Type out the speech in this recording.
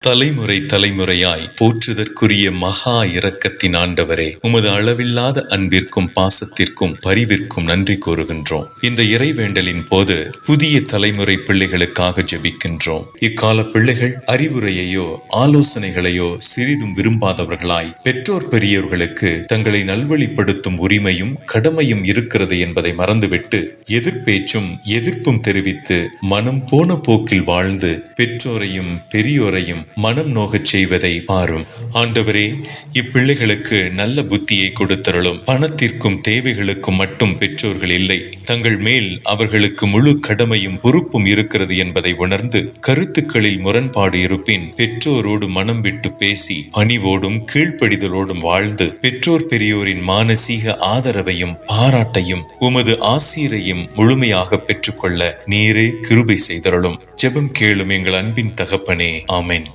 தலைமுறை தலைமுறையாய் போற்றுதற்குரிய மகா இரக்கத்தின் ஆண்டவரே, உமது அளவில்லாத அன்பிற்கும் பாசத்திற்கும் பரிவிற்கும் நன்றி கூறுகின்றோம். இந்த இறைவேண்டலின் போது புதிய தலைமுறை பிள்ளைகளுக்காக ஜெபிக்கின்றோம். இக்கால பிள்ளைகள் அறிவுரையையோ ஆலோசனைகளையோ சிறிதும் விரும்பாதவர்களாய் பெற்றோர் பெரியோர்களுக்கு தங்களை நல்வழிப்படுத்தும் உரிமையும் கடமையும் இருக்கிறது என்பதை மறந்துவிட்டு எதிர்பேச்சும் எதிர்ப்பும் தெரிவித்து மனம் போன போக்கில் வாழ்ந்து பெற்றோரையும் பெரியோரையும் மனம் நோகச் செய்வதை பாரும். ஆண்டவரே, இப்பிள்ளைகளுக்கு நல்ல புத்தியை கொடுத்தருளும். பணத்திற்கும் தேவைகளுக்கும் மட்டும் பெற்றோர்கள் இல்லை, தங்கள் மேல் அவர்களுக்கு முழு கடமையும் பொறுப்பும் இருக்கிறது என்பதை உணர்ந்து கருத்துக்களில் முரண்பாடு இருப்பின் பெற்றோரோடு மனம் விட்டு பேசி பணிவோடும் கீழ்ப்படிதலோடும் வாழ்ந்து பெற்றோர் பெரியோரின் மானசீக ஆதரவையும் பாராட்டையும் உமது ஆசீரையும் முழுமையாக பெற்றுக்கொள்ள நீரே கிருபை செய்தருளும். ஜெபம் கேளும் எங்கள் அன்பின் தகப்பனே. ஆமென்.